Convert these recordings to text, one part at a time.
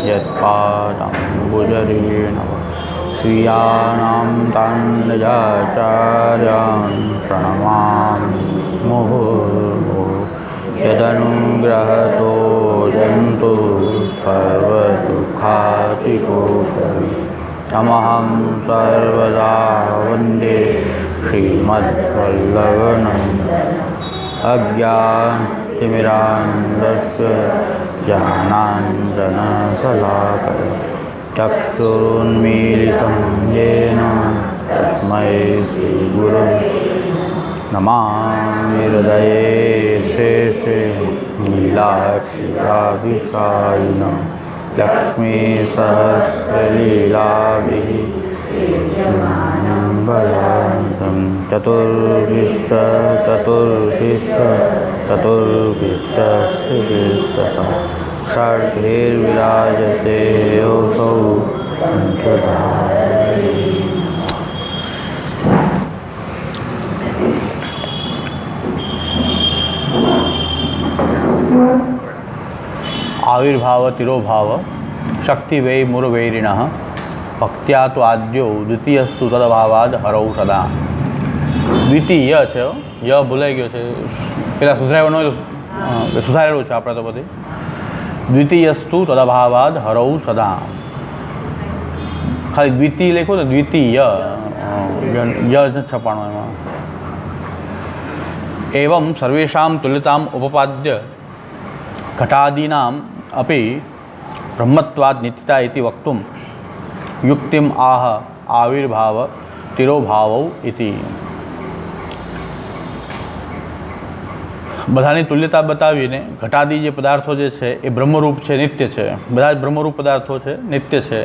यत्पादाम्बुजरेण स्वीयानां तान्नजाचार्यान् प्रणमामि मुहुर्मुहुः यदनुग्रहतो जन्तु सर्वदुःखातिकोपरि तमहं सर्वदा वन्दे श्रीमद्वल्लभनन्दनम् अज्ञानतिमिरान्धस्य ज्ञानाञ्जनशलाकया चक्षुरुन्मीलितं येन तस्मै श्रीगुरवे नमामि हृदये शेषे नीलाक्षिराभिसायिनं लक्ष्मीसहस्रलीलाभिः बलान्तं चतुर्भिश्च षड्भिर्विराजते योऽसौ पञ्चधारी। आविर्भाव तिरोभाव शक्ति वै मुरवैरिणः भक्त्या तो आद्यो द्वितीयस्तु तदभावाद हरौ सदा। द्वितीय છે ય ભૂલાઈ ગયો છે, પેલા સુધારેલો છે આપણે તો બધી. દ્વિતીયસ્તુ તદભાવાદ હરૌ સદા, ખાલી દ્વિતીય લખો ને, દ્વિતીય ય છપાણો એમાં. એવં સર્વેષાં તુલ્યતામ ઉપપાદ્ય ઘટાદીનામ અપી બ્રહ્મત્વાદ નિત્યતા ઇતિ વક્તુમ યુક્તિમ આહ આવિર્ભાવ તિરોભાવૌ ઇતિ. બધાની તુલ્યતા બતાવીને ઘટાદી જે પદાર્થો જે છે એ બ્રહ્મરૂપ છે, નિત્ય છે. બધા જ બ્રહ્મરૂપ પદાર્થો છે, નિત્ય છે.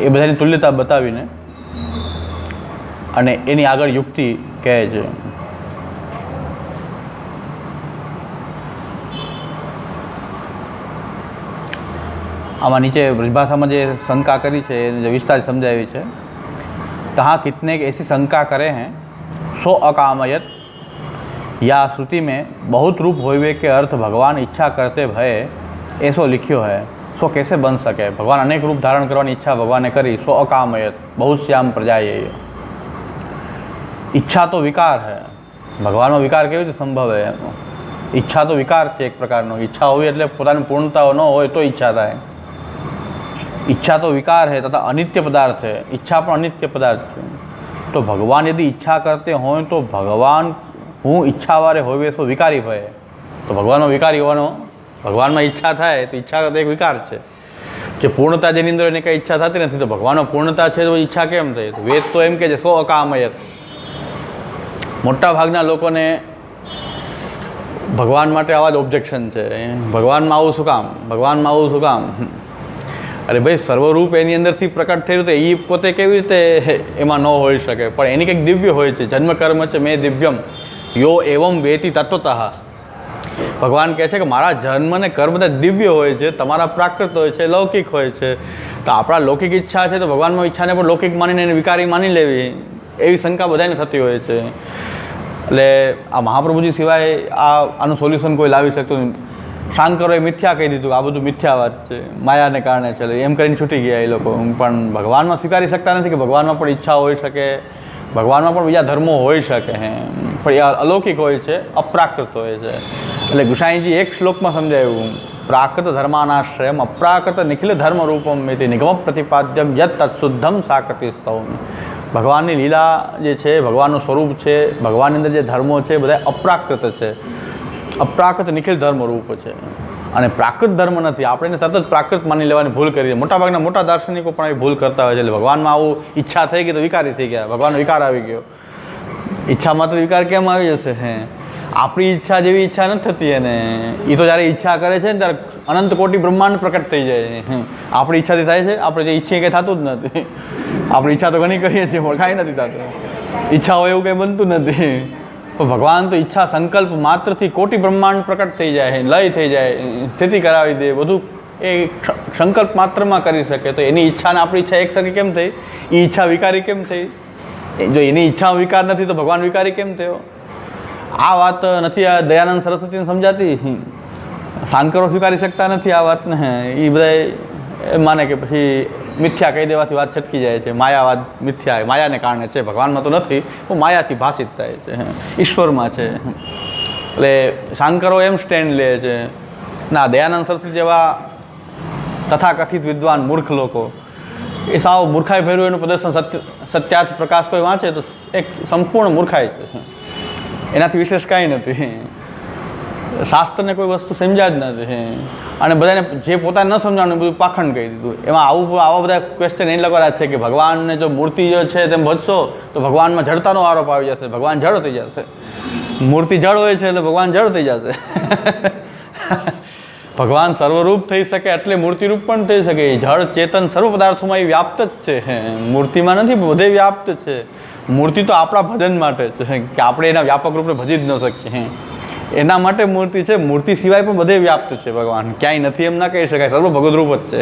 એ બધાની તુલ્યતા બતાવીને અને એની આગળ યુક્તિ કહે છે. આમાં નીચે બ્રજભાષામાં જે શંકા કરી છે એને જે વિસ્તાર સમજાવી છે. तहाँ कितने ऐसी शंका करे हैं सो अकामयत या श्रुति में बहुत रूप होवे के अर्थ भगवान इच्छा करते भय ऐसो लिख्यो है, सो कैसे बन सके? भगवान अनेक रूप धारण करने इच्छा भगवान ने करी, सो अकामयत बहुत श्याम प्रजा ये. इच्छा तो विकार है, भगवान में विकार केवी रीते संभव है? इच्छा तो विकार है एक प्रकारનો. इच्छा होवी એટલે પોતાની પૂર્ણતાઓ ન હોય તો ઈચ્છા થાય. इच्छा तो विकार है तथा अनित्य पदार्थ है. इच्छा पर अनित्य पदार्थ है. तो भगवान यदि इच्छा करते हों तो भगवान हूँ इच्छा वाले होवे तो विकारी भय. तो भगवान में विकारी होવાનો, भगवान में इच्छा थाय तो इच्छा तो एक विकार है कि पूर्णता जेनी अंदर एने कई इच्छा थती नहीं. तो भगवान में पूर्णता है तो इच्छा केम थई? तो वेद तो एम कहे छे सो अकामयत. मोटा भागना लोकोने भगवान माटे आवा ज ऑब्जेक्शन है. भगवान में आवुं शुं काम? भगवान में आवुं शुं काम? अरे भाई सर्वरूप एनी अंदरथी प्रकट थयुं तो ए पोते केवी रीते एमां न होई शके? पण एनी कंईक दिव्य होय छे. जन्म कर्म च मे दिव्यम यो एवं वेति तत्वतः. भगवान कहे छे कि मारा जन्म ने कर्म बधा दिव्य होय छे, तमारा प्राकृत होय छे, लौकिक होय छे. तो आपणा लौकिक इच्छा छे तो भगवान में इच्छा ने पण लौकिक मानीने विकारी मानी लेवी, एवी शंका बधाने थती होय छे. એટલે આ મહાપ્રભુજી સિવાય આનું સોલ્યુશન કોઈ લાવી શકતું નહીં. શાંકરોએ મિથ્યા કહી દીધું, આ બધું મિથ્યા વાત છે, માયાને કારણે છે, એમ કરીને છૂટી ગયા એ લોકો. પણ ભગવાનમાં સ્વીકારી શકતા નથી કે ભગવાનમાં પણ ઈચ્છા હોઈ શકે, ભગવાનમાં પણ બીજા ધર્મો હોઈ શકે. પણ એ અલૌકિક હોય છે, અપ્રાકૃત હોય છે. એટલે ગુસાઈજી એક શ્લોકમાં સમજાવ્યું, પ્રાકૃત ધર્માનાશ્રયમ અપ્રાકૃત નિખિલ ધર્મ રૂપમ મેતિ નિગમ પ્રતિપાદ્યમ યત તત્શુદ્ધમ સાકૃતિ સ્તવમ. ભગવાનની લીલા જે છે, ભગવાનનું સ્વરૂપ છે, ભગવાનની અંદર જે ધર્મો છે બધા અપ્રાકૃત છે. અપ્રાકૃત નિખિલ ધર્મ રૂપ છે અને પ્રાકૃત ધર્મ નથી. આપણે એને સતત પ્રાકૃત માની લેવાની ભૂલ કરી. મોટાભાગના મોટા દાર્શનિકો પણ આવી ભૂલ કરતા હોય છે. એટલે ભગવાનમાં આવું ઈચ્છા થઈ ગઈ તો વિકારી થઈ ગયા, ભગવાનનો વિકાર આવી ગયો. ઈચ્છા માત્ર વિકાર કેમ આવી જશે? આપણી ઈચ્છા જેવી ઈચ્છા નથી થતી એને. એ તો જ્યારે ઈચ્છા કરે છે ને ત્યારે અનંત કોટી બ્રહ્માંડ પ્રકટ થઈ જાય. આપણી ઈચ્છાથી થાય છે? આપણે જે ઈચ્છીએ કંઈ થતું જ નથી. આપણી ઈચ્છા તો ઘણી કરીએ છીએ પણ કાંઈ નથી થતું. ઈચ્છા હોય એવું કંઈ બનતું નથી. તો ભગવાન તો ઈચ્છા સંકલ્પ માત્રથી કોટી બ્રહ્માંડ પ્રકટ થઈ જાય, લય થઈ જાય, સ્થિતિ કરાવી દે, બધું એ સંકલ્પ માત્રમાં કરી શકે. તો એની ઈચ્છાને આપણી ઈચ્છા એક સરખી કેમ થઈ? એ ઈચ્છા વિકારી કેમ થઈ? જો એની ઈચ્છા વિકાર નથી તો ભગવાન વિકારી કેમ થયો? આ વાત નથી આ દયાનંદ સરસ્વતીને સમજાતી. શાંકરો સ્વીકારી શકતા નથી આ વાતને, એ બધા માને કે પછી મિથ્યા કહી દેવાથી વાત છટકી જાય છે. માયાવાદ મિથ્યા, માયાને કારણે છે, ભગવાનમાં તો નથી, પણ માયાથી ભાષિત થાય છે, ઈશ્વરમાં છે. એટલે શાંકરો એમ સ્ટેન્ડ લે છે. ના, દયાનંદ સરસ્વતી જેવા તથાકથિત વિદ્વાન મૂર્ખ લોકો, એ સાવ મૂર્ખાઈ ભર્યું એનું પ્રદર્શન સત્યાર્થ પ્રકાશ કોઈ વાંચે તો એક સંપૂર્ણ મૂર્ખાઈ છે. એનાથી વિશેષ કાંઈ નથી. શાસ્ત્રને કોઈ વસ્તુ સમજ્યા જ નથી, અને બધાને જે પોતાને ન સમજાણું બધું પાખંડ કહી દીધું. એમાં આવા બધા ક્વેશ્ચન એ લગાવ્યા છે કે ભગવાનને જો મૂર્તિ જો છે તેમ ભજશો તો ભગવાનમાં જડતાનો આરોપ આવી જશે, ભગવાન જડ થઈ જશે. મૂર્તિ જડ હોય છે એટલે ભગવાન જડ થઈ જશે. ભગવાન સર્વરૂપ થઈ શકે એટલે મૂર્તિરૂપ પણ થઈ શકે. જળ ચેતન સર્વ પદાર્થોમાં એ વ્યાપ્ત જ છે, મૂર્તિમાં નથી, બધે વ્યાપ્ત છે. મૂર્તિ તો આપણા ભજન માટે છે કે આપણે એના વ્યાપક રૂપે ભજી જ ન શકીએ, એના માટે મૂર્તિ છે. મૂર્તિ સિવાય પણ બધે વ્યાપ્ત છે ભગવાન, ક્યાંય નથી એમ ના કહી શકાય, સર્વ ભગવદરૂપ જ છે.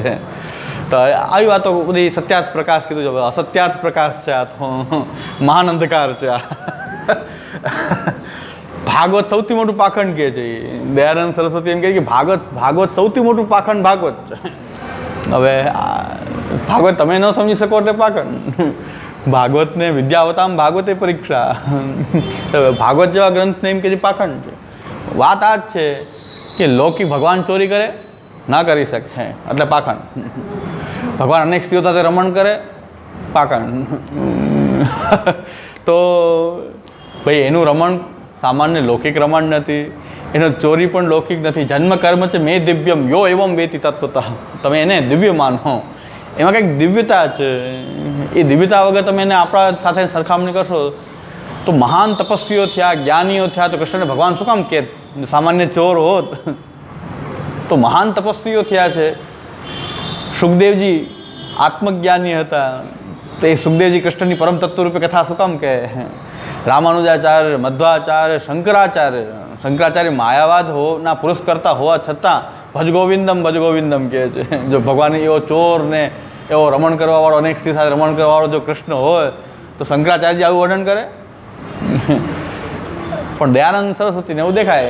તો આવી વાતો બધી સત્યાર્થ પ્રકાશ કીધું છે, અસત્યાર્થ પ્રકાશ છે, આ તો મહાન અંધકાર છે. આ ભાગવત સૌથી મોટું પાખંડ કહે છે. દયાનંદ સરસ્વતી એમ કહે કે ભાગવત સૌથી મોટું પાખંડ ભાગવત છે. હવે ભાગવત તમે ન સમજી શકો એટલે પાખંડ. ભાગવતને વિદ્યાવતામ ભાગવતે પરીક્ષા. ભાગવત જેવા ગ્રંથને એમ કે જે પાખંડ છે. વાત આ જ છે કે લૌકિક ભગવાન ચોરી કરે ના કરી શકે એટલે પાખંડ. ભગવાન અનેક સ્ત્રીઓ સાથે રમણ કરે પાખંડ. તો ભાઈ એનું રમણ સામાન્ય લૌકિક રમણ નથી, એનો ચોરી પણ લૌકિક નથી. જન્મ કર્મ છે મેં દિવ્યમ યો એવમ વેતી તત્વતા. તમે એને દિવ્ય માનો, એમાં કંઈક દિવ્યતા છે. એ દિવ્યતા વગર તમે એને આપણા સાથે સરખામણી કરશો તો મહાન તપસ્વીઓ થયા, જ્ઞાનીઓ થયા, તો કૃષ્ણને ભગવાન શું કામ કે સામાન્ય ચોર હોત? તો મહાન તપસ્વીઓ થયા છે. સુખદેવજી આત્મજ્ઞાની હતા, તો એ સુખદેવજી કૃષ્ણની પરમ તત્વ રૂપે કથા શું કામ કહે? રામાનુજાચાર્ય, મધ્વાચાર્ય, શંકરાચાર્ય માયાવાદ ના પુરસ્કર્તા હોવા છતાં ભજ ગોવિંદમ કહે છે. જો ભગવાન એવો ચોર ને એવો રમણ કરવાવાળો, અનેક સ્ત્રી સાથે રમણ કરવાવાળો જો કૃષ્ણ હોય તો શંકરાચાર્યજી આવું વર્ણન કરે? પણ દયાનંદ સરસ્વતીને એવું દેખાય,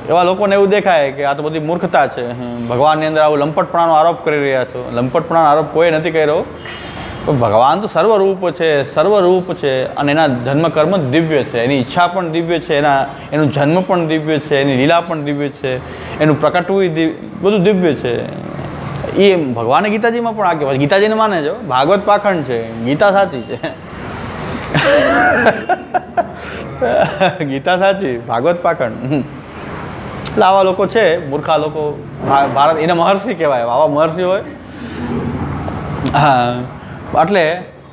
એવા લોકોને એવું દેખાય કે આ તો બધી મૂર્ખતા છે, ભગવાનની અંદર આવું લંપટપણાનો આરોપ કરી રહ્યા છો. લંપટપણાનો આરોપ કોઈ નથી કર્યો. ભગવાન તો સર્વરૂપ છે, અને એના જન્મ કર્મ દિવ્ય છે, એની ઈચ્છા પણ દિવ્ય છે, એનું જન્મ પણ દિવ્ય છે, એની લીલા પણ દિવ્ય છે, એનું પ્રકટવું બધું દિવ્ય છે. એ ભગવાને ગીતાજીમાં પણ આ કહેવાય. ગીતાજીને માને છો, ભાગવત પાખંડ છે, ગીતા સાચી છે. ગીતા સાચી, ભાગવત પાખંડ. એટલે આવા લોકો છે, મૂર્ખા લોકો. ભારત એને મહર્ષિ કહેવાય. આવા મહર્ષિ હોય. હા, એટલે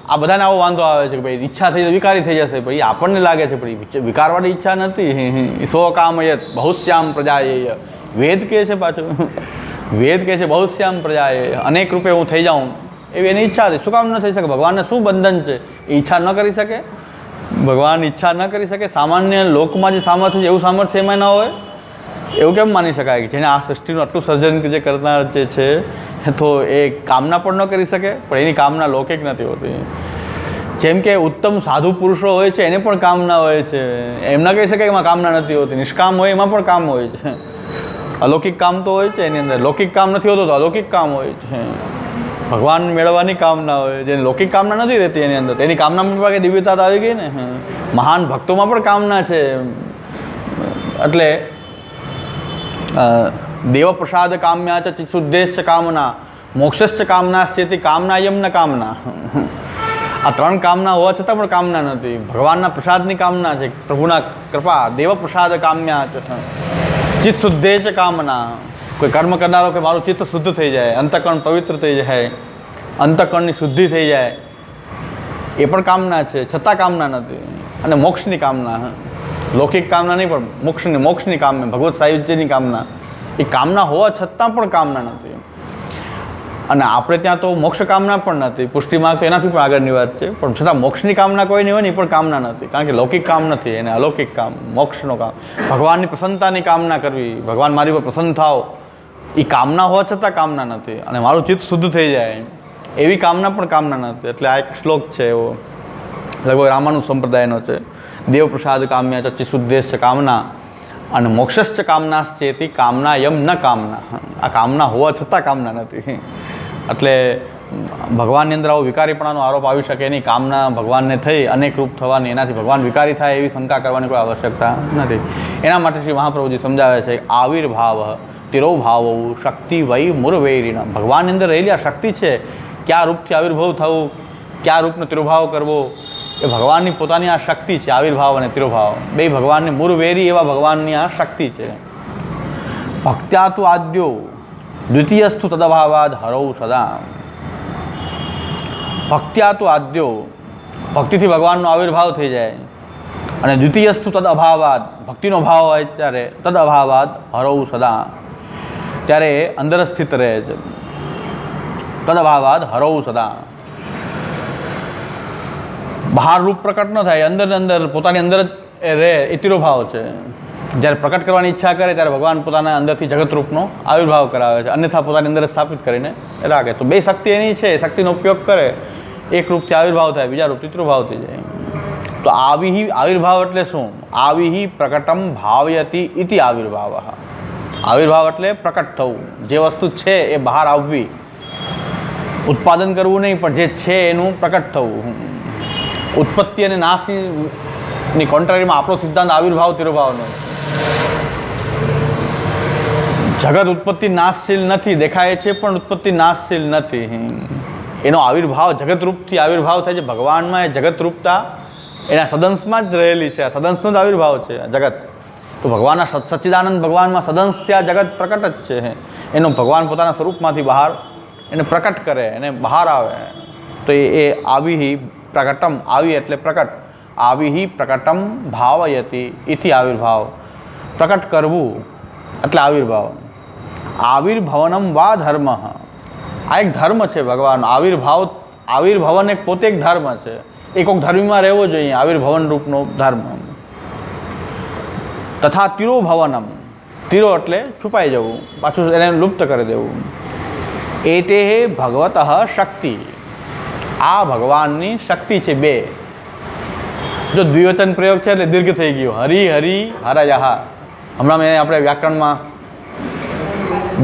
આ બધાને આવો વાંધો આવે છે કે ભાઈ ઈચ્છા થઈ વિકારી થઈ જશે. ભાઈ આપણને લાગે છે પણ વિકારવાળી ઈચ્છા નથી. સો કામયત બહુશ્યામ પ્રજાએ. વેદ કહે છે પાછું, વેદ કહે છે બહુશ્યામ પ્રજાએ, અનેક રૂપે હું થઈ જાઉં એવી એની ઈચ્છા હતી. શું કામ ન થઈ શકે? ભગવાનને શું બંધન છે? એ ઈચ્છા ન કરી શકે? ભગવાન ઈચ્છા ન કરી શકે? સામાન્ય લોકમાં જે સામર્થ્ય છે એવું સામર્થ્ય એમાં ન હોય? એવું કેમ માની શકાય કે જેને આ સૃષ્ટિનું આટલું સર્જન જે કરનાર જે છે તો એ કામના પણ ન કરી શકે? પણ એની કામના લૌકિક નથી હોતી. જેમ કે ઉત્તમ સાધુ પુરુષો હોય છે એને પણ કામના હોય છે, એમ ના કહી શકાય એમાં કામના નથી હોતી. નિષ્કામ હોય એમાં પણ કામ હોય છે. અલૌકિક કામ તો હોય છે એની અંદર. લૌકિક કામ નથી હોતું તો અલૌકિક કામ હોય છે. ભગવાન મેળવવાની કામના હોય, જેની લૌકિક કામના નથી રહેતી એની અંદર. એની કામનામાં પણ દિવ્યતા તો આવી ગઈ ને. મહાન ભક્તોમાં પણ કામના છે. એટલે દેવ પ્રસાદ કામ્યા ચ ચિત્સુદ્દેશ્ચ કામના મોક્ષશ્ચ કામનાશ્ચેતિ કામનાયમ ન કામના. આ ત્રણ કામના હોવા છતાં પણ કામના નથી. ભગવાનના પ્રસાદની કામના છે, પ્રભુના કૃપા. દેવ પ્રસાદ કામ્યા ચ ચિત્સુદ્દેશ્ચ કામના. કોઈ કર્મ કરનારો કે મારું ચિત્ત શુદ્ધ થઈ જાય, અંતઃકરણ પવિત્ર થઈ જાય, અંતઃકરણની શુદ્ધિ થઈ જાય, એ પણ કામના છે, છતાં કામના નથી. અને મોક્ષની કામના, લૌકિક કામના નહીં પણ મોક્ષની કામના, ભગવત સાયુજ્યની કામના. એ કામના હોવા છતાં પણ કામના નથી. અને આપણે ત્યાં તો મોક્ષ કામના પણ નથી. પુષ્ટિ માર્ગ તો એનાથી પણ આગળની વાત છે, પણ છતાં મોક્ષની કામના કોઈ નહીં હોય ને એ પણ કામના નથી. કારણ કે લૌકિક કામ નથી, એને અલૌકિક કામ, મોક્ષનો કામ. ભગવાનની પ્રસન્નતાની કામના કરવી, ભગવાન મારી પર પ્રસન્ન થાવ, એ કામના હોવા છતાં કામના નથી. અને મારું ચિત્ત શુદ્ધ થઈ જાય એવી કામના પણ કામના નથી. એટલે આ એક શ્લોક છે એવો, લગભગ રામાનુજ સંપ્રદાયનો છે. દેવ પ્રસાદ કામ્યા ચ ચિત્સુદ્દેશ્ચ કામના અને મોક્ષશ્ચ કામનાશ્ચેતી કામનાયમ ન કામના, આ કામના હોવા છતાં કામના નથી. એટલે ભગવાનની અંદર આવો વિકારીપણાનો આરોપ આવી શકે નહીં. કામના ભગવાનને થઈ અનેક રૂપ થવાની, એનાથી ભગવાન વિકારી થાય એવી શંકા કરવાની કોઈ આવશ્યકતા નથી. એના માટે શ્રી મહાપ્રભુજી સમજાવે છે આવિર્ભાવ તિરોભાવ શક્તિ વૈ મુરવૈરીણ. ભગવાનની અંદર રહેલી આ શક્તિ છે, કયા રૂપથી આવિર્ભાવ થવું, કયા રૂપનો તિરોભાવ કરવો, એ ભગવાનની પોતાની આ શક્તિ છે. આવિર્ભાવ અને તિરોભાવ બે ભગવાનની મુરવેરી એવા ભગવાનની આ શક્તિ છે. ભક્ત્યા તુ આદ્યો દ્વિતીયસ્તુ તદભાવાદ હરૌ સદા. ભક્ત્યા તુ આદ્યો, ભક્તિથી ભગવાનનો આવિર્ભાવ થઈ જાય, અને દ્વિતીયસ્તુ તદ અભાવાદ, ભક્તિનો ભાવ હોય ત્યારે તદ અભાવાદ હરૌ સદા, ત્યારે અંદર સ્થિત રહે છે. તદ અભાવાદ હરૌ સદા, બહાર રૂપ પ્રકટ ન થાય, અંદર અંદર પોતાની અંદર જ રહે એ તિરોભાવ છે. જ્યારે પ્રકટ કરવાની ઈચ્છા કરે ત્યારે ભગવાન પોતાના અંદરથી જગતરૂપનો આવિર્ભાવ કરાવે છે, અન્યથા પોતાની અંદર સ્થાપિત કરીને રાખે. તો બે શક્તિ એની છે, શક્તિનો ઉપયોગ કરે, એક રૂપથી આવિર્ભાવ થાય, બીજા રૂપથી તિરોભાવ થઈ જાય. તો આવિર્ભાવ એટલે શું? આવિ પ્રકટમ ભાવયતિ ઇતિ આવિર્ભાવ. આવિર્ભાવ એટલે પ્રકટ થવું, જે વસ્તુ છે એ બહાર આવવી, ઉત્પાદન કરવું નહીં, પણ જે છે એનું પ્રકટ થવું. ઉત્પત્તિ અને નાશની કોન્ટ્રારીમાં આપણો સિદ્ધાંત આવિર્ભાવ તિરોભાવનો. જગત ઉત્પત્તિ નાશશીલ નથી, દેખાય છે પણ ઉત્પત્તિ નાશશીલ નથી. એનો આવિર્ભાવ જગતરૂપથી આવિર્ભાવ થાય છે. ભગવાનમાં એ જગતરૂપતા એના સદંશમાં જ રહેલી છે. સદંશનો જ આવિર્ભાવ છે જગત. તો ભગવાનના સચ્ચિદાનંદ ભગવાનમાં સદંશથી આ જગત પ્રકટ જ છે. એનો ભગવાન પોતાના સ્વરૂપમાંથી બહાર એને પ્રકટ કરે, એને બહાર આવે. તો એ આવી પ્રકટમ, આવી એટલે પ્રકટ, આવી પ્રકટમ ભાવયતિ ઇતિ આવિર્ભાવ. પ્રકટ કરવું એટલે આવિર્ભાવ. આવિર્ભવનમ વા ધર્મ, આ એક ધર્મ છે ભગવાન. આવિર્ભવન એક પોતે એક ધર્મ છે. એ કોઈક ધર્મીમાં રહેવો જોઈએ, આવિર્ભવન રૂપનો ધર્મ. તથા તિરોભવનમ, તિરો એટલે છુપાઈ જવું, પાછું એને લુપ્ત કરી દેવું. એતે ભગવત શક્તિ, આ ભગવાનની શક્તિ છે. બે જો દ્વિવચન પ્રયોગ છે એટલે દીર્ઘ થઈ ગયો. હરિ હરિ હરયઃ. હમણાં મેં આપણે વ્યાકરણમાં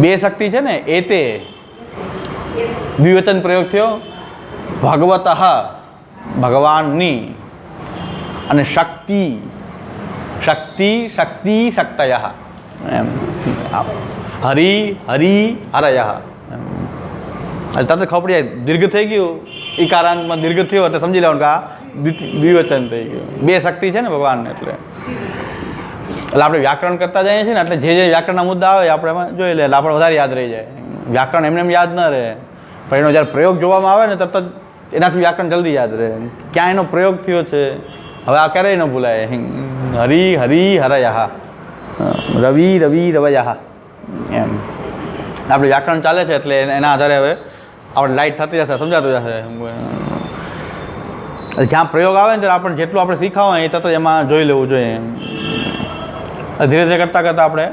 બે શક્તિ છે ને, એતે દ્વિવચન પ્રયોગ થયો. ભગવત ભગવાનની, અને શક્તિ શક્તિ શક્તિ શક્તય એમ. હરિ હરિ હરયઃ એટલે તરત ખબર પડી જાય દીર્ઘ થઈ ગયું. ઈકારાંતમાં દીર્ઘ થયો એટલે સમજી લેવાનું કે આ દ્વિવચન થઈ ગયું. બે શક્તિ છે ને ભગવાનને. એટલે આપણે વ્યાકરણ કરતા જઈએ છીએ ને, એટલે જે વ્યાકરણના મુદ્દા આવે આપણે એમાં જોઈ લે, એટલે આપણે વધારે યાદ રહી જાય. વ્યાકરણ એમને એમ યાદ ન રહે, પણ એનો જ્યારે પ્રયોગ જોવામાં આવે ને તરત જ એનાથી વ્યાકરણ જલ્દી યાદ રહે. ક્યાં એનો પ્રયોગ થયો છે, હવે આ ક્યારેય ન ભૂલાય. હરિ હરિ હરયઃ, રવિ રવિ રવયઃ એમ આપણે વ્યાકરણ ચાલે છે. એટલે એના આધારે હવે આપણે લાઇટ થતી જશે, સમજાતું જશે. જ્યાં પ્રયોગ આવે ને ત્યારે આપણે જેટલું આપણે શીખાવ હોય એ તરત એમાં જોઈ લેવું જોઈએ. ધીરે ધીરે કરતાં કરતાં આપણે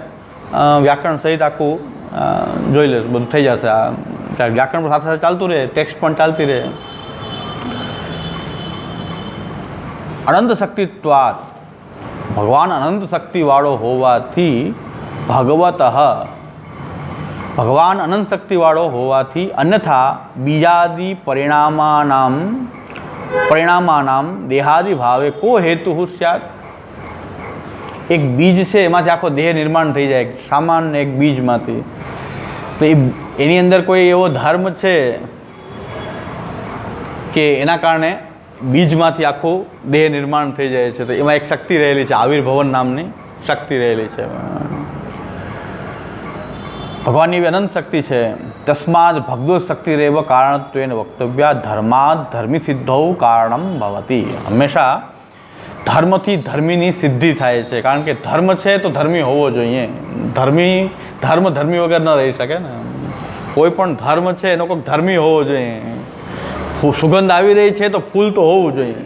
વ્યાકરણ સહિત આખું જોઈ લઈશું, બધું થઈ જશે. વ્યાકરણ પણ સાથે સાથે ચાલતું રહે, ટેક્સ્ટ પણ ચાલતી રહે. અનંત શક્તિત્વાત, ભગવાન અનંત શક્તિવાળો હોવાથી ભગવત, ભગવાન અનંત શક્તિવાળો હોવાથી અન્યથા બીજાદિ પરિણામાનામ દેહાદિ ભાવે કો હેતુ સ્યાત. એક બીજ છે, એમાંથી આખો દેહ નિર્માણ થઈ જાય, સામાન્ય એક બીજમાંથી. તો એની અંદર કોઈ એવો ધર્મ છે કે એના કારણે બીજમાંથી આખું દેહ નિર્માણ થઈ જાય છે. તો એમાં એક શક્તિ રહેલી છે, આવિર્ભવન નામની શક્તિ રહેલી છે. ભગવાનની એવી અનંત શક્તિ છે. તસ્માદ ભગવત શક્તિ રેવ કારણત્વેન વક્તવ્યા ધર્માદ ધર્મી સિદ્ધૌ કારણમ ભવતી. હંમેશા ધર્મથી ધર્મીની સિદ્ધિ થાય છે, કારણ કે ધર્મ છે તો ધર્મી હોવો જોઈએ. ધર્મી વગર ન રહી શકે ને. કોઈ પણ ધર્મ છે એનો કોઈક ધર્મી હોવો જોઈએ. સુગંધ આવી રહી છે તો ફૂલ તો હોવું જોઈએ.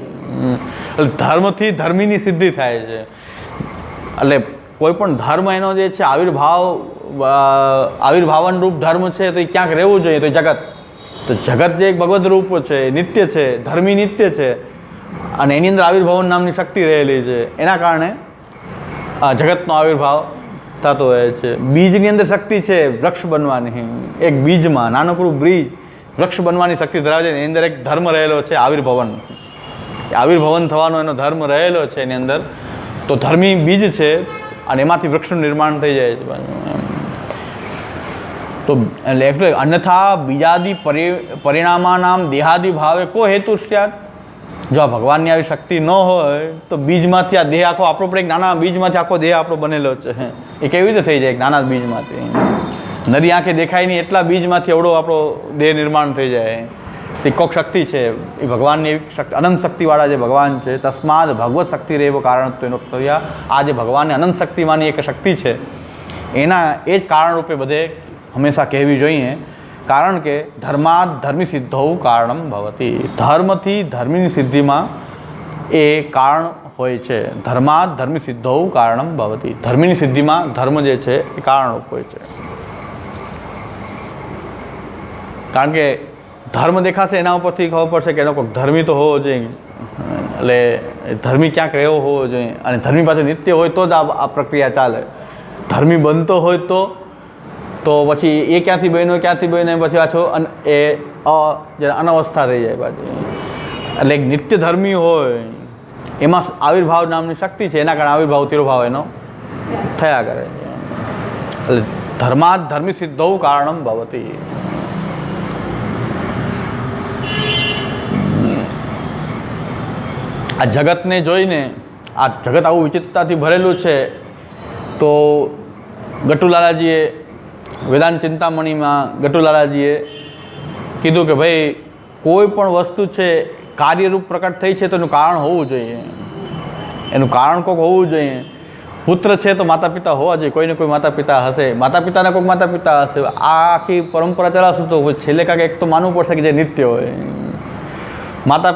એટલે ધર્મથી ધર્મીની સિદ્ધિ થાય છે. એટલે કોઈ પણ ધર્મ એનો જે છે આવિર્ભાવન રૂપ ધર્મ છે, તો એ ક્યાંક રહેવું જોઈએ. તો જગત, તો જગત જે એક ભગવદ રૂપ છે, નિત્ય છે, ધર્મી નિત્ય છે, અને એની અંદર આવિર્ભાવન નામની શક્તિ રહેલી છે. એના કારણે જગતનો આવિર્ભાવ થતો હોય છે. બીજની અંદર શક્તિ છે વૃક્ષ બનવાની. એક બીજમાં નાનકડું બીજ વૃક્ષ બનવાની શક્તિ ધરાવે છે. એની અંદર એક ધર્મ રહેલો છે આવિર્ભવન. આવિર્ભવન થવાનો એનો ધર્મ રહેલો છે એની અંદર. તો ધર્મી બીજ છે અને એમાંથી વૃક્ષનું નિર્માણ થઈ જાય છે. તો એટલે અન્યથા બીજાદિ પરિણામાનામ દેહાદિ ભાવે કો હેતુ સ્યાત. જો આ ભગવાનની આવી શક્તિ ન હોય તો બીજમાંથી આ દેહ આખો આપણો પણ એક નાના બીજમાંથી આખો દેહ આપણો બનેલો છે. એ કેવી રીતે થઈ જાય એક નાના બીજમાંથી? નરી આંખે દેખાય નહીં એટલા બીજમાંથી એવડો આપણો દેહ નિર્માણ થઈ જાય. તે કોક શક્તિ છે એ ભગવાનની એવી અનંત શક્તિવાળા જે ભગવાન છે. તસ્માદ ભગવત શક્તિ રહેવો કારણ તો એનો કર્યા. આ જે ભગવાનની અનંત શક્તિમાંની એક શક્તિ છે એના એ જ કારણરૂપે બધે હંમેશા કહેવી જોઈએ. કારણ કે ધર્માદ ધર્મી સિદ્ધૌ કારણમ ભવતી. ધર્મથી ધર્મીની સિદ્ધિમાં એ કારણ હોય છે. ધર્માદ ધર્મી સિદ્ધૌ કારણમ ભવતી. ધર્મીની સિદ્ધિમાં ધર્મ જે છે એ કારણરૂપ હોય છે. કારણ કે ધર્મ દેખાશે એના ઉપરથી ખબર પડશે કે એનો કોઈ ધર્મી તો હોવો જોઈએ. એટલે ધર્મી ક્યાંક રહેવો હોવો જોઈએ અને ધર્મી પાસે નિત્ય હોય તો જ આ પ્રક્રિયા ચાલે. ધર્મી બનતો હોય તો પછી એ ક્યાંથી બન્યો પછી પાછો એ અનવસ્થા થઈ જાય પાછું. એટલે એક નિત્ય ધર્મી હોય એમાં આવિર્ભાવ નામની શક્તિ છે. એના કારણે આવિર્ભાવ તિરોભાવ એનો થયા કરે છે. એટલે ધર્માદ ધર્મી સિદ્ધૌ કારણમ ભવતી. આ જગતને જોઈને આ જગત આવું વિચિત્રતાથી ભરેલું છે તો ગટુલાલાજીએ વેદાંત ચિંતામણીમાં ગટુલાલાજીએ કીધું કે ભાઈ કોઈ પણ વસ્તુ છે કાર્યરૂપ પ્રકટ થઈ છે તો એનું કારણ હોવું જોઈએ. એનું કારણ કોઈક હોવું જોઈએ. પુત્ર છે તો માતા પિતા હોવા જોઈએ. કોઈને કોઈ માતા પિતા હશે. માતા પિતાના કોઈક માતા પિતા હશે. આ આખી પરંપરા ચલાવશું તો છેલ્લે કાંઈક એક તો માનવું પડશે કે જે નિત્ય હોય. માતા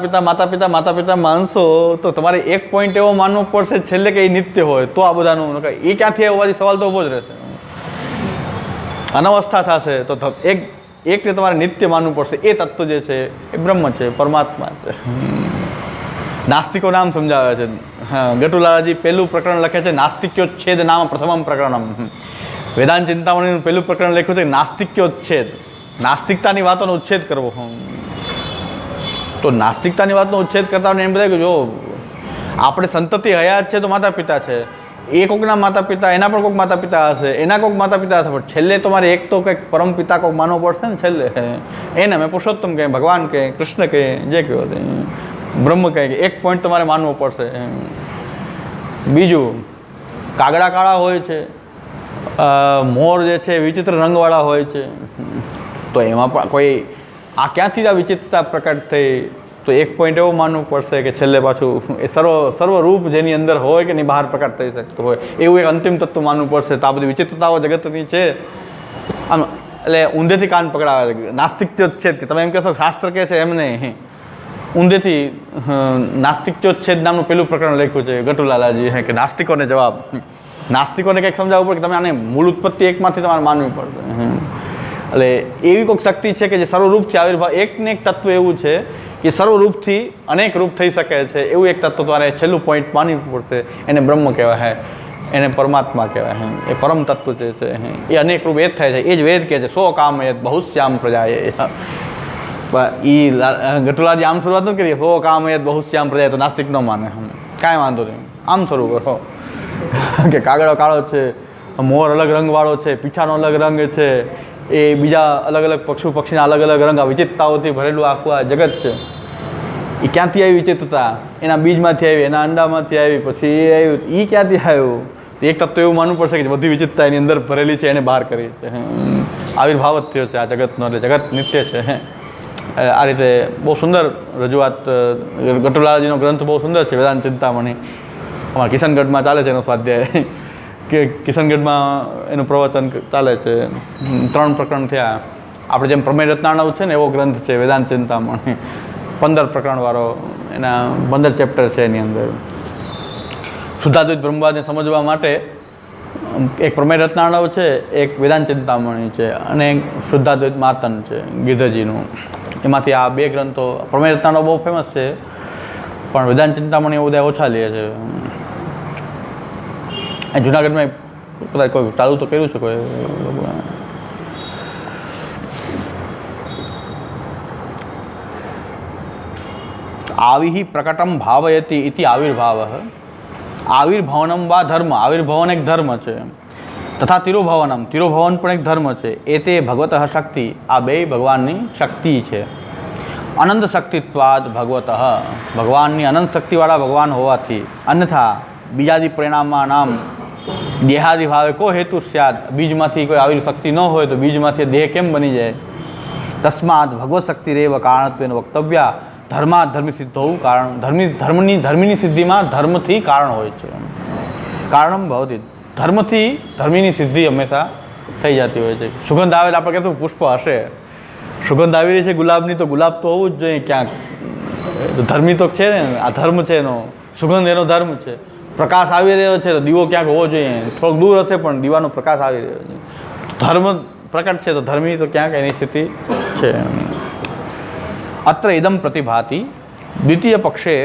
પિતા માનશો તો તમારે એક પોઈન્ટ એવો માનવું પડશે છેલ્લે કે એ નિત્ય હોય તો આ બધાનું એ ક્યાંથી આવવાથી સવાલ તો ઊભો જ રહેશે. અનવસ્થા થશે તો એકને તમારે નિત્ય માનવું પડશે. એ તત્વ જે છે એ બ્રહ્મ છે, પરમાત્મા છે. નાસ્તિકો નામ સમજાવે છે. ગટુલાલાજી પહેલું પ્રકરણ લખે છે નાસ્તિક્યોચ્છેદ નામ પ્રથમમ પ્રકરણમ. વેદાંત ચિંતામણીનું પહેલું પ્રકરણ લખ્યું છે નાસ્તિક્યોચ્છેદ. નાસ્તિકતાની વાતોનો ઉચ્છેદ કરવો. તો નાસ્તિકતાની વાતનો ઉચ્છેદ કરતા એમ બધા કે જો આપણે સંતતિ હયાત છે તો માતા પિતા છે. એ કોઈકના માતા પિતા એના પણ કોઈક માતા પિતા હશે, એના કોઈક માતા પિતા હશે, પણ છેલ્લે તમારે એક તો કંઈક પરમ પિતા કોઈક માનવો પડશે ને છેલ્લે. એને મેં પુરુષોત્તમ કહે, ભગવાન કહે, કૃષ્ણ કહે, જે કહો બ્રહ્મ કહે કે એક પોઈન્ટ તમારે માનવો પડશે. બીજું કાગડા કાળા હોય છે, મોર જે છે વિચિત્ર રંગવાળા હોય છે. તો એમાં પણ કોઈ આ ક્યાંથી આ વિચિત્રતા પ્રકટ થઈ તો એક પોઈન્ટ એવો માનવું પડશે કે છેલ્લે પાછું એ સર્વરૂપ જેની અંદર હોય કે નહીં બહાર પ્રકટ થઈ શકતું હોય એવું એક અંતિમ તત્વ માનવું પડશે. તો આ બધી વિચિત્રતાઓ જગતની છે. આમ એટલે ઊંધેથી કાન પકડાવે છે. નાસ્તિક્યોચ્છેદ કે તમે એમ કહેશો શાસ્ત્ર કહે છે એમ નહીં. ઊંધેથી નાસ્તિક્યોચ્છેદ નામનું પેલું પ્રકરણ લખ્યું છે ગટુલાલાજી કે નાસ્તિકોને જવાબ. નાસ્તિકોને કંઈક સમજાવવું પડે કે તમે આને મૂળ ઉત્પત્તિ એકમાંથી તમારે માનવી પડશે. એટલે એવી કોઈક શક્તિ છે કે જે સર્વરૂપથી આવિર્ભાવ એકને એક તત્વ એવું છે કે સર્વરૂપથી અનેક રૂપ થઈ શકે છે. એવું એક તત્વ તમારે છેલ્લું પોઈન્ટ માનવું પડશે. એને બ્રહ્મ કહેવાય, એને પરમાત્મા કહેવાય. એ પરમ તત્વ જે છે એ અનેક રૂપ એ જ થાય છે. એ જ વેદ કહે છે સો કામ એ બહુશ્યામ પ્રજાએ. એ ગટુલાજી આમ શરૂઆત ન કરીએ સો કામ એ બહુશ્યામ પ્રજાએ તો નાસ્તિક ન માને. કાંઈ વાંધો નહીં, આમ શરૂ કરો કે કાગડો કાળો છે, મોર અલગ રંગવાળો છે, પીછાનો અલગ રંગ છે, એ બીજા અલગ અલગ પક્ષીના અલગ અલગ રંગ, આ વિચિત્રતાઓથી ભરેલું આખું આ જગત છે. એ ક્યાંથી આવી વિચિત્રતા? એના બીજમાંથી આવી, એના અંડામાંથી આવી, પછી એ આવ્યું. એ ક્યાંથી આવ્યું? એક તત્વ એવું માનવું પડશે કે બધી વિચિત્રતા એની અંદર ભરેલી છે, એને બહાર કરી છે. આવિર્ભાવ જ થયો છે આ જગતનો. એટલે જગત નિત્ય છે. આ રીતે બહુ સુંદર રજૂઆત. ગટુલાલાજીનો ગ્રંથ બહુ સુંદર છે વેદાંત ચિંતામણી. અમારા કિશનગઢમાં ચાલે છે એનો સ્વાધ્યાય કે કિશનગઢમાં એનું પ્રવચન ચાલે છે. 3 પ્રકરણ થયા. આપણે જેમ પ્રમેય રત્નાણવ છે ને એવો ગ્રંથ છે વેદાંત ચિંતામણી. 15 પ્રકરણવાળો, એના 15 ચેપ્ટર છે એની અંદર. શુદ્ધાદ્વૈત બ્રહ્મવાદને સમજવા માટે એક પ્રમેય રત્નાણવ છે, એક વેદાંત ચિંતામણી છે અને એક શુદ્ધાદ્વૈત માતન છે ગિરધરજીનું. એમાંથી આ 2 ગ્રંથો. પ્રમેય રત્નાણવ બહુ ફેમસ છે પણ વેદાંત ચિંતામણી બધા ઓછા લે છે. જુનાગઢમાં કદાચ કોઈ ચાલુ તો કર્યું છે કોઈ. આવિ પ્રકટમ ભાવયતિ ઇતિ આવિર્ભાવ. આવિર્ભવનમ વા ધર્મ. આવિર્ભવન એક ધર્મ છે. તથા તિરોભવનમ. તિરોભવન પણ એક ધર્મ છે. એ તે ભગવત શક્તિ. આ બે ભગવાનની શક્તિ છે. અનંત શક્તિત્વાદ ભગવત. ભગવાનની અનંત શક્તિવાળા ભગવાન હોવાથી. અન્યથા બીજાદી પરિણામમાં નામ દેહાદિ ભાવે કો હેતુ સ્યાદ. બીજમાંથી કોઈ આવી શક્તિ ન હોય તો બીજમાંથી દેહ કેમ બની જાય. તસ્માદ ભગવત શક્તિ રેવ કારણત્વેન વક્તવ્યા. ધર્મી સિદ્ધ હોવું કારણ. ધર્મીની સિદ્ધિમાં ધર્મથી કારણ હોય છે. કારણમ ભવતી. ધર્મીની સિદ્ધિ હંમેશા થઈ જતી હોય છે. સુગંધ આવે આપણે કહેતું પુષ્પ હશે. સુગંધ આવી રહી છે ગુલાબની, તો ગુલાબ તો હોવું જ જોઈએ ક્યાંક. ધર્મી તો છે ને, આ ધર્મ છે એનો. સુગંધ એનો ધર્મ છે. પ્રકાશ આવી રહ્યો છે તો દીવો ક્યાંક હોવો જોઈએ. થોડોક દૂર હશે પણ દીવાનો પ્રકાશ આવી રહ્યો છે. ધર્મ પ્રકટ છે તો ધર્મી તો ક્યાંક એની સ્થિતિ છે. અત્ર ઇદમ પ્રતિભાતિ. દ્વિતીય પક્ષે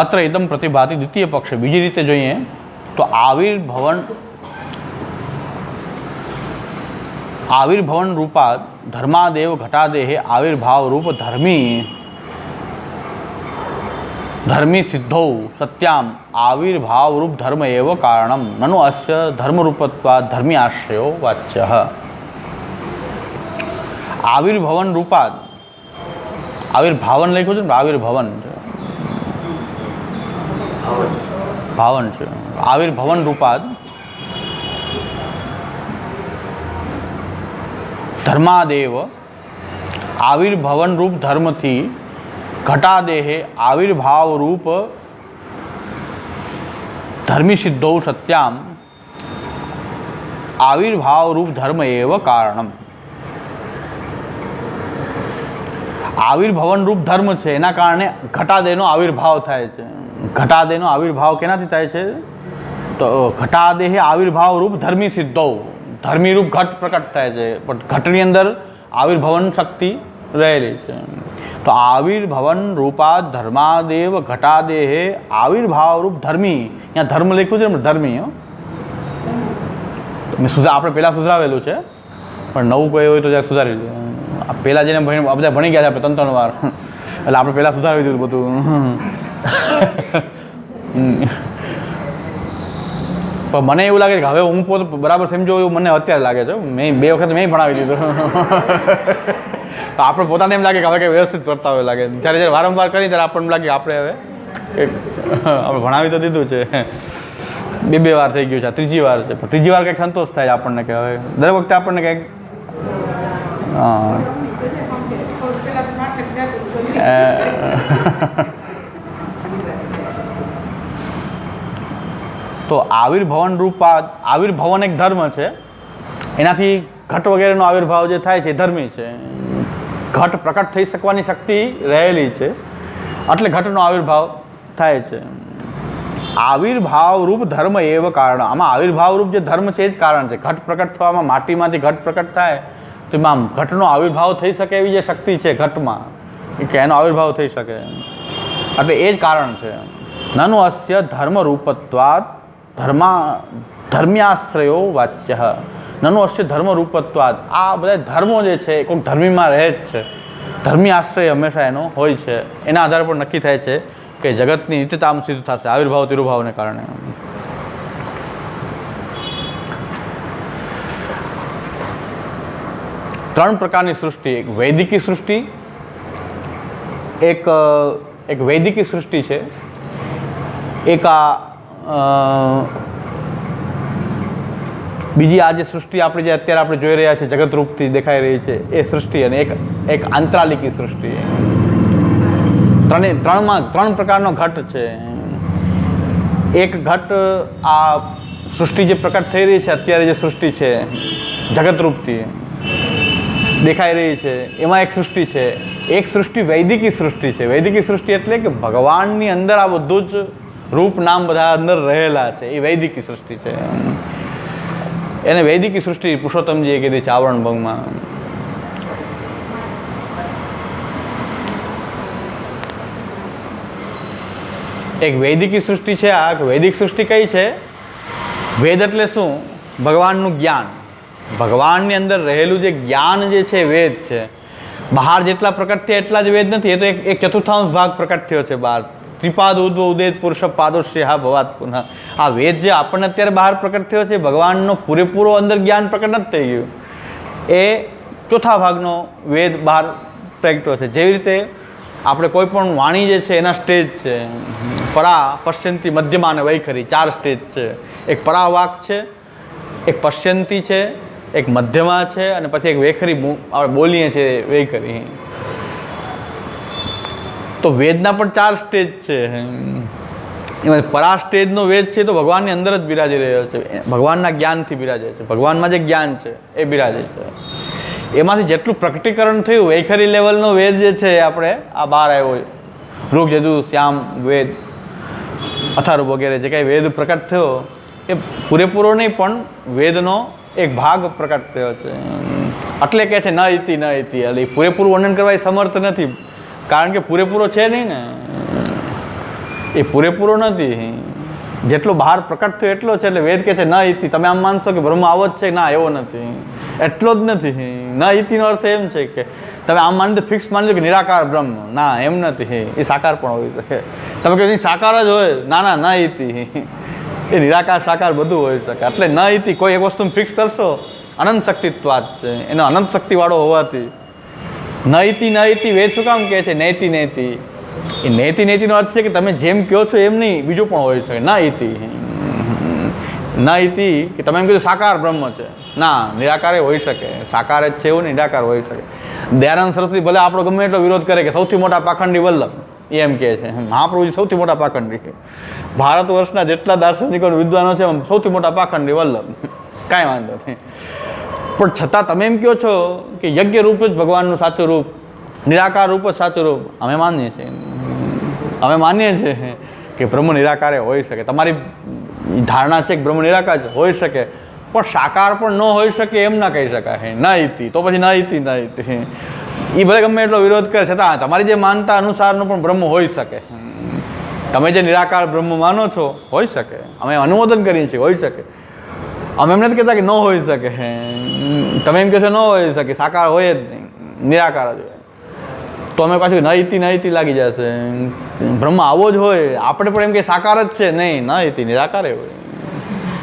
અત્ર ઇદમ પ્રતિભાતિ. દ્વિતીય પક્ષે બીજી રીતે જોઈએ તો આવિર્ભવન રૂપાત ધર્માદેવ ઘટાદેહે આવિર્ભાવ રૂપ ધર્મી સિદ્ધૌ સત્યામ આવિર્ભાવ રૂપ ધર્મ એવ કારણમ નનુ અસ્ય ધર્મરૂપત્વાદ ધર્મી આશ્રયો વાચ્ય. આવિર્ભવન રૂપાત. આવિર્ભાવન લખ્યું છે ને, આવિર્ભવન ભાવન છે. આવિર્ભવન રૂપાદ ધર્માદેવ. આવિર્ભવન રૂપ ધર્મથી ઘટાદેહે આવિર્ભાવ રૂપ ધર્મી સિદ્ધૌ સત્યામ આવિર્ભાવ રૂપ ધર્મ એવ કારણમ. આવિર્ભવન રૂપ ધર્મ છે એના કારણે ઘટાદેહનો આવિર્ભાવ થાય છે. ઘટાદેહનો આવિર્ભાવ કેનાથી થાય છે તો ઘટાદેહે આવિર્ભાવ રૂપ ધર્મી સિદ્ધૌ. ધર્મી રૂપ ઘટ પ્રકટ થાય છે પણ ઘટની અંદર આવિર્ભવન શક્તિ રહેલી છે. તો આવિર્ભવન રૂપા ધર્માદેવ ઘટાદેહે આવિર્ભાવ રૂપ ધર્મી. અહીંયા ધર્મ લખ્યું છે ને, ધર્મી. આપણે પહેલાં સુધરાવેલું છે પણ નવું કોઈ હોય તો જ્યાં સુધારી લે. પહેલાં જેને બધા ભણી ગયા છે આપણે 3 વાર, એટલે આપણે પહેલાં સુધારી દીધું બધું. પણ મને એવું લાગે કે હવે હું પોતે બરાબર સમજો એવું મને અત્યારે લાગે છે. મેં 2 વખત મેં ભણાવી દીધું. તો આપણે પોતાને એમ લાગે કે હવે કંઈ વ્યવસ્થિત કરતા હોય લાગે. જ્યારે વારંવાર કરી ત્યારે આપણને લાગે કે આપણે હવે આપણે ભણાવી તો દીધું છે. 2 વાર થઈ ગયું છે, આ 3જી વાર છે. પણ 3જી વાર કંઈક સંતોષ થાય આપણને કે હવે દરેક વખતે આપણને કંઈક તો આવિર્ભવન રૂપાદ. આવિર્ભવન એક ધર્મ છે. એનાથી ઘટ વગેરેનો આવિર્ભાવ જે થાય છે એ ધર્મી છે. ઘટ પ્રકટ થઈ શકવાની શક્તિ રહેલી છે એટલે ઘટનો આવિર્ભાવ થાય છે. આવિર્ભાવ રૂપ ધર્મ એવ કારણ. આમાં આવિર્ભાવ રૂપ જે ધર્મ છે એ જ કારણ છે. ઘટ પ્રકટ થવામાં, માટીમાંથી ઘટ પ્રકટ થાય તો એમાં ઘટનો આવિર્ભાવ થઈ શકે એવી જે શક્તિ છે ઘટમાં, કે એનો આવિર્ભાવ થઈ શકે એટલે એ જ કારણ છે. નનુ અસ્ય ધર્મરૂપત્વાદ ધર્મ્યાશ્રયો વાચ્ય. નનુ અસ્ય ધર્મરૂપત્વાદ. આ બધા ધર્મો જે છે એ કોઈક ધર્મીમાં રહે જ છે. ધર્મી આશ્રય હંમેશા એનો હોય છે. એના આધાર પર નક્કી થાય છે કે જગતની નિત્યતામ સિદ્ધ થશે આવિર્ભાવ તિરુભાવને કારણે. ત્રણ પ્રકારની સૃષ્ટિ. એક વૈદિકી સૃષ્ટિ, એક વૈદિકી સૃષ્ટિ છે, એક બીજી આ જે સૃષ્ટિ આપણે જે અત્યારે આપણે જોઈ રહ્યા છીએ જગતરૂપથી દેખાઈ રહી છે એ સૃષ્ટિ, અને એક આંતરાલિકી સૃષ્ટિ. ત્રણ પ્રકારનો ઘટ છે. એક ઘટ આ સૃષ્ટિ જે પ્રકટ થઈ રહી છે અત્યારે, જે સૃષ્ટિ છે જગતરૂપથી દેખાઈ રહી છે, એમાં એક સૃષ્ટિ છે. એક સૃષ્ટિ વૈદિકી સૃષ્ટિ છે. વૈદિકી સૃષ્ટિ એટલે કે ભગવાનની અંદર આ બધું જ રૂપ નામ બધા અંદર રહેલા છે, એ વૈદિકી સૃષ્ટિ છે. એને વૈદિકી સૃષ્ટિ પુરુષોત્તમજીએ કીધી છે આવરણ ભંગમાં. એક વૈદિકી સૃષ્ટિ છે. આ વૈદિક સૃષ્ટિ કઈ છે? વેદ એટલે શું? ભગવાનનું જ્ઞાન. ભગવાનની અંદર રહેલું જે જ્ઞાન જે છે વેદ છે. બહાર જેટલા પ્રકટ થયા એટલા જ વેદ નથી. એ તો એક ચતુર્થાંશ ભાગ પ્રકટ થયો છે બહાર. ત્રિપાદ ઉદ્વ ઉદેત પુરુષ પાદોશ્રી હા ભવાત પુનઃ. આ વેદ જે આપણને અત્યારે બહાર પ્રકટ થયો છે ભગવાનનો પૂરેપૂરો અંદર જ્ઞાન પ્રકટ નથી થઈ ગયું. એ ચોથા ભાગનો વેદ બહાર પ્રગટ્યો છે. જેવી રીતે આપણે કોઈ પણ વાણી જે છે એના સ્ટેજ છે. પરા, પશ્યંતી, મધ્યમા અને વૈખરી 4 સ્ટેજ છે. એક પરાવાક છે, એક પશ્યંતી છે, એક મધ્યમા છે અને પછી એક વૈખરી આપણે બોલીએ છીએ વૈખરી. તો વેદના પણ 4 સ્ટેજ છે. એમાં પરા સ્ટેજનો વેદ છે તો ભગવાનની અંદર જ બિરાજી રહ્યો છે. ભગવાનના જ્ઞાનથી બિરાજે છે. ભગવાનમાં જે જ્ઞાન છે એ બિરાજે છે. એમાંથી જેટલું પ્રકટીકરણ થયું વૈખરી લેવલનો વેદ જે છે આપણે આ બહાર આવ્યો. ઋગ, યજુર, શ્યામ, વેદ, અથર્વ વગેરે જે કાંઈ વેદ પ્રકટ થયો એ પૂરેપૂરો નહીં પણ વેદનો એક ભાગ પ્રકટ થયો છે. એટલે કહે છે ન ઇતિ ન ઇતિ. એટલે પૂરેપૂરું વર્ણન કરવા એ સમર્થ નથી. કારણ કે પૂરેપૂરો છે નહીં ને. એ પૂરેપૂરો નથી. જેટલો બહાર પ્રકટ થયો એટલો છે. એટલે વેદ કહે છે ન ઇતિ. તમે આમ માનશો કે બ્રહ્મ આવો જ છે? ના, એવો નથી. એટલો જ નથી. ન ઇતિનો અર્થ એમ છે કે તમે આમ માની તો ફિક્સ માની લો કે નિરાકાર બ્રહ્મ. ના, એમ નથી. એ સાકાર પણ હોઈ શકે. તમે કહો સાકાર જ હોય? ના ના, ન ઇતિ. એ નિરાકાર સાકાર બધું હોઈ શકે. એટલે ન ઇતિ કોઈ એક વસ્તુ ફિક્સ કરશો અનંત શક્તિત્વાદ છે. એનો અનંત શક્તિવાળો હોવાથી નૈતિ નૈતિ વેદ શું કામ કહે છે નૈતિ નૈતિ? એ નૈતિ નૈતિનો અર્થ છે કે તમે જેમ કહો છો એમ નહીં, બીજું પણ હોઈ શકે. નૈતિ નૈતિ કે તમે એમ કીધું સાકાર બ્રહ્મ છે. ના, નિરાકારે હોઈ શકે. સાકાર જ છે એવું નિરાકાર હોઈ શકે. દયાનંદ સરસ્વતી ભલે આપણો ગમે એટલો વિરોધ કરે કે સૌથી મોટા પાખંડી વલ્લભ એમ કહે છે. મહાપ્રભુજી સૌથી મોટા પાખંડી. ભારત વર્ષના જેટલા દાર્શનિકો વિદ્વાનો છે સૌથી મોટા પાખંડી વલ્લભ. કાંઈ વાંધો નહીં. પણ છતાં તમે એમ કહો છો કે યજ્ઞ રૂપ જ ભગવાનનું સાચું રૂપ, નિરાકાર રૂપ જ સાચું રૂપ. અમે માનીએ છીએ કે બ્રહ્મ નિરાકારે હોઈ શકે. તમારી ધારણા છે કે બ્રહ્મ નિરાકાર હોઈ શકે પણ સાકાર પણ ન હોઈ શકે એમ ના કહી શકાય. ન ઇતિ તો પછી ન ઇતિ ન ઇતિ. એ ભલે ગમે એટલો વિરોધ કરે છતાં તમારી જે માનતા અનુસારનો પણ બ્રહ્મ હોઈ શકે. તમે જે નિરાકાર બ્રહ્મ માનો છો હોઈ શકે. અમે અનુમોદન કરીએ છીએ હોઈ શકે. અમે એમ નથી કહેતા કે ન હોઈ શકે. તમે એમ કહો છો ન હોઈ શકે, સાકાર હોય જ નહીં, નિરાકાર જ હોય. તો અમે પાછું નૈતિ નૈતિ લાગી જશે. બ્રહ્મ આવો જ હોય. આપણે પણ એમ કે સાકાર જ છે. નહીં, નૈતિ નિરાકારે હોય.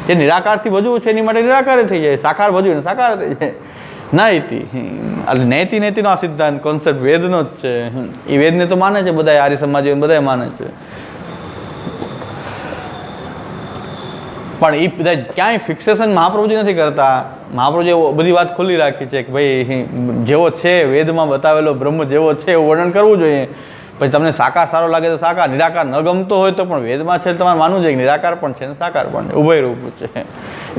જે નિરાકારથી વધુ છે એની માટે નિરાકારે થઈ જાય. સાકાર વધુ ને સાકાર થઈ જાય. નૈતિ એટલે નૈતિ નૈતિનો આ સિદ્ધાંત કોન્સેપ્ટ વેદનો જ છે. એ વેદને તો માને છે બધા, આર્ય સમાજ બધા માને છે. પણ એ બધા ક્યાંય ફિક્સેશન મહાપ્રભુજી નથી કરતા. મહાપ્રભુજી બધી વાત ખુલ્લી રાખી છે કે ભાઈ જેવો છે વેદમાં બતાવેલો બ્રહ્મ જેવો છે એવું વર્ણન કરવું જોઈએ. પછી તમને સાકાર સારો લાગે તો સાકાર, નિરાકાર ન ગમતો હોય તો પણ વેદમાં છે તમારે માનવું જોઈએ કે નિરાકાર પણ છે ને સાકાર પણ છે, ઉભય રૂપ છે.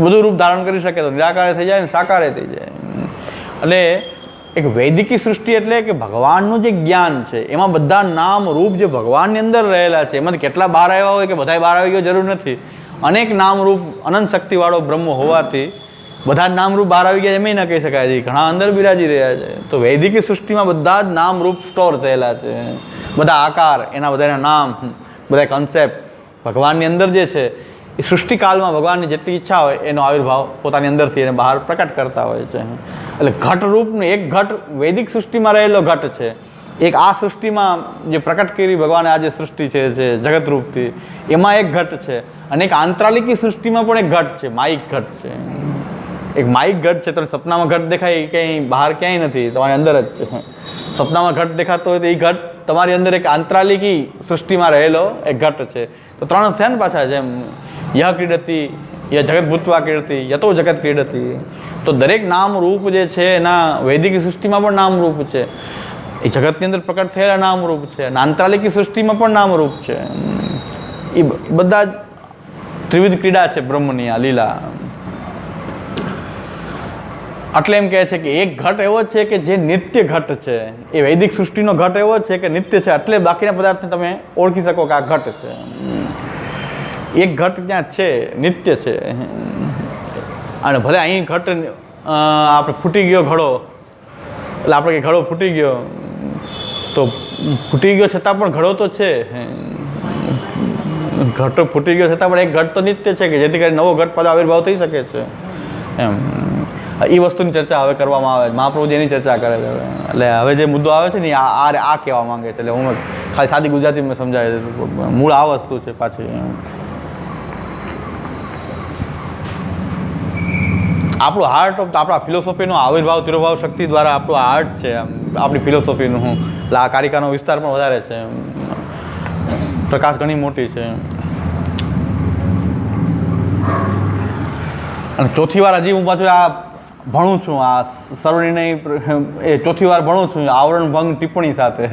બધું રૂપ ધારણ કરી શકે તો નિરાકારે થઈ જાય ને સાકારે થઈ જાય. એટલે એક વૈદિકી સૃષ્ટિ એટલે કે ભગવાનનું જે જ્ઞાન છે એમાં બધા નામ રૂપ જે ભગવાનની અંદર રહેલા છે એમાંથી કેટલા બહાર આવ્યા હોય કે બધા બહાર આવી ગયો જરૂર નથી. અનેક નામરૂપ અનંત શક્તિવાળો બ્રહ્મ હોવાથી બધા જ નામરૂપ બહાર આવી ગયા એમ ન કહી શકાય છે. ઘણા અંદર બિરાજી રહ્યા છે. તો વૈદિકી સૃષ્ટિમાં બધા જ નામરૂપ સ્ટોર થયેલા છે. બધા આકાર, એના બધાના નામ, બધા કન્સેપ્ટ ભગવાનની અંદર જે છે એ સૃષ્ટિકાળમાં ભગવાનની જેટલી ઈચ્છા હોય એનો આવિર્ભાવ પોતાની અંદરથી એને બહાર પ્રકટ કરતા હોય છે. એટલે ઘટરૂપનું એક ઘટ વૈદિક સૃષ્ટિમાં રહેલો ઘટ છે. એક આ સૃષ્ટિમાં જે પ્રકટ કરી ભગવાને આ જે સૃષ્ટિ છે જગતરૂપથી એમાં એક ઘટ છે. અને એક આંતરાલિકી સૃષ્ટિમાં પણ એક ઘટ છે, માઇક ઘટ છે. એક માઇક ઘટ છે. તમને સપનામાં ઘટ દેખાય એ ક્યાંય બહાર ક્યાંય નથી, તમારી અંદર જ છે. સપનામાં ઘટ દેખાતો હોય તો એ ઘટ તમારી અંદર એક આંતરાલિકી સૃષ્ટિમાં રહેલો એક ઘટ છે. તો 3 છે ને પાછા, જેમ યહ ક્રીડતી, ય જગત ભૂતવા ક્રીડતી, યતો જગત ક્રીડતી. તો દરેક નામ રૂપ જે છે એના વૈદિક સૃષ્ટિમાં પણ નામ રૂપ છે. એ જગતની અંદર પ્રકટ થયેલા નામરૂપ છે. અને આંતરાલિકી સૃષ્ટિમાં પણ નામરૂપ છે. એ બધા જ ત્રિવિધ ક્રીડા છે બ્રહ્મની આ લીલા. એટલે એમ કહે છે કે એક ઘટ એવો છે કે જે નિત્ય ઘટ છે. એ વૈદિક સૃષ્ટિનો ઘટ એવો છે કે નિત્ય છે. એટલે બાકીના પદાર્થને તમે ઓળખી શકો કે આ ઘટ છે. એક ઘટ ત્યાં છે, નિત્ય છે. અને ભલે અહીં ઘટ આપણે ફૂટી ગયો ઘડો, એટલે આપણે કે ઘડો ફૂટી ગયો તો ફૂટી ગયો છતાં પણ ઘડો તો છે, ઘટ ફૂટી ગયો છતાં પણ એક ઘટ તો નિત્ય છે કે જેથી કરીને નવો ઘટ પાછો આવિર્ભાવ થઈ શકે છે એમ. એ વસ્તુની ચર્ચા હવે કરવામાં આવે છે, મહાપ્રભુજી એની ચર્ચા કરે છે. એટલે હવે જે મુદ્દો આવે છે ને આ કહેવા માંગે છે. એટલે હું ખાલી સાદી ગુજરાતીમાં સમજાય મૂળ આ વસ્તુ છે પાછી. આપણું હાર્ટ આપણા ફિલોસોફીનો આવિર્ભાવ તિરોભાવ શક્તિ દ્વારા આપણું હાર્ટ છે આપણી ફિલોસોફીનું. એટલે આ કારિકાનો વિસ્તાર પણ વધારે છે, પ્રકાશ ઘણી મોટી છે. અને ચોથી વાર હજી હું પાછું આ ભણું છું, આ સર્વનિર્ણય એ ચોથી વાર ભણું છું આવરણ ભંગ ટિપ્પણી સાથે.